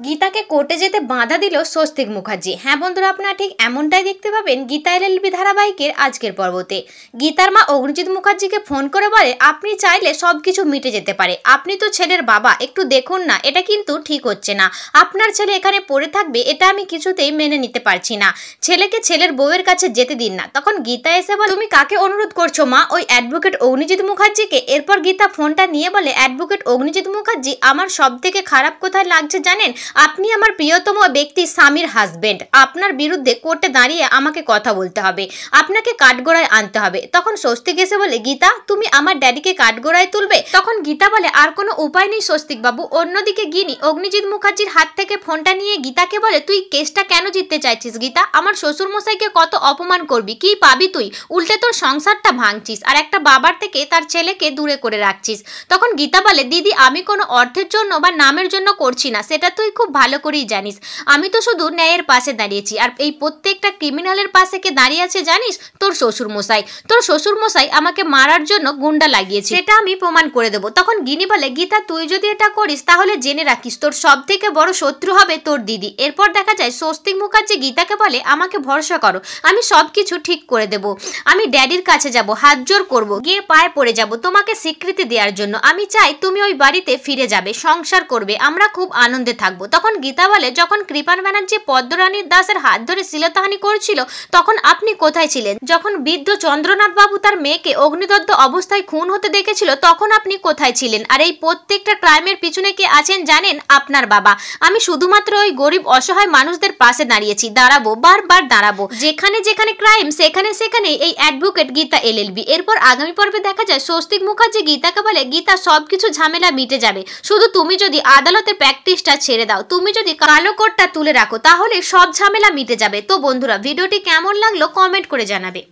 গীতাকে কোর্টে যেতে বাধা দিল স্বস্তিক মুখার্জি। হ্যাঁ বন্ধুরা, আপনারা ঠিক এমনটাই দেখতে পাবেন গীতা এলএলবি ধারাবাহিকের আজকের পর্বতে। গীতার মা অগ্নিজিৎ মুখার্জিকে ফোন করে বলে, আপনি চাইলে সব কিছু মিটে যেতে পারে, আপনি তো ছেলের বাবা, একটু দেখুন না, এটা কিন্তু ঠিক হচ্ছে না। আপনার ছেলে এখানে পড়ে থাকবে, এটা আমি কিছুতেই মেনে নিতে পারছি না। ছেলেকে ছেলের বউয়ের কাছে যেতে দিন না। তখন গীতা এসে বলে, তুমি কাকে অনুরোধ করছো মা? ওই অ্যাডভোকেট অগ্নিজিৎ মুখার্জিকে। এরপর গীতা ফোনটা নিয়ে বলে, অ্যাডভোকেট অগ্নিজিৎ মুখার্জি, আমার সব থেকে খারাপ কোথায় লাগছে জানেন? আপনি আমার প্রিয়তম ব্যক্তি স্বামীর হাজবেন্ড, আপনার বিরুদ্ধে কোর্টে দাঁড়িয়ে আমাকে কথা বলতে হবে, আপনাকে কাঠগড়ায় আনতে হবে। তখন স্বস্তিক এসে বলে, গীতা তুমি আমার ড্যাডিকে কাঠগড়ায় তুলবে? তখন গীতা বলে, আর কোনো উপায় নেই স্বস্তিক বাবু। অন্যদিকে গিনি অগ্নিজিৎ মুখার্জির হাত থেকে ফোনটা নিয়ে গীতাকে বলে, তুই কেসটা কেন জিততে চাইছিস গীতা? আমার শ্বশুর মশাইকে কত অপমান করবি, কি পাবি তুই? উল্টে তোর সংসারটা ভাঙছিস আর একটা বাবার থেকে তার ছেলেকে দূরে করে রাখছিস। তখন গীতা বলে, দিদি আমি কোনো অর্থের জন্য বা নামের জন্য করছি না, সেটা তুই খুব ভালো করেই জানিস। আমি তো শুধু ন্যায়ের পাশে দাঁড়িয়েছি, আর এই প্রত্যেকটা ক্রিমিনালের পাশে কে দাঁড়িয়ে আছে জানিস? তোর শ্বশুর মশাই। তোর শ্বশুর মশাই আমাকে মারার জন্য গুন্ডা লাগিয়েছে, সেটা আমি প্রমাণ করে দেবো। তখন গিনি বলে, গীতা তুই যদি এটা করিস তাহলে জেনে রাখিস তোর সব থেকে বড় শত্রু হবে তোর দিদি। এরপর দেখা যায় স্বস্তিক মুখার্জি গীতাকে বলে, আমাকে ভরসা করো, আমি সব কিছু ঠিক করে দেব। আমি ড্যাডির কাছে যাব, হাত জোর করবো, গিয়ে পায়ে পড়ে যাব তোমাকে স্বীকৃতি দেওয়ার জন্য। আমি চাই তুমি ওই বাড়িতে ফিরে যাবে, সংসার করবে, আমরা খুব আনন্দে থাকবো। তখন গীতা বলে, যখন কৃপান ব্যানার্জি পদ্মরানী দাসের হাত ধরে শ্লীলতাহানি করছিল তখন আপনি কোথায় ছিলেন? যখন বৃদ্ধ চন্দ্রনাথ বাবু তার মেয়েকে অগ্নিদগ্ধ অবস্থায় খুন হতে দেখেছিল তখন আপনি কোথায় ছিলেন? আর এই প্রত্যেকটা ক্রাইমের পিছনে কে আছেন জানেন? আপনার বাবা। আমি শুধুমাত্র ওই গরিব অসহায় মানুষদের পাশে দাঁড়িয়েছি, দাঁড়াবো, বারবার দাঁড়াবো। যেখানে যেখানে ক্রাইম সেখানে সেখানে এই অ্যাডভোকেট গীতা এলএলবি। এরপর আগামী পর্বে দেখা যায় স্বস্তিক মুখার্জি গীতাকে বলে, গীতা সবকিছু ঝামেলা মিটে যাবে, শুধু তুমি যদি আদালতের প্র্যাকটিসটা ছেড়ে দাও, তুমি যদি কালো কোটটা তুলে রাখো, তাহলে সব ঝামেলা মিটে যাবে। তো বন্ধুরা, ভিডিওটি কেমন লাগলো কমেন্ট করে জানাবে।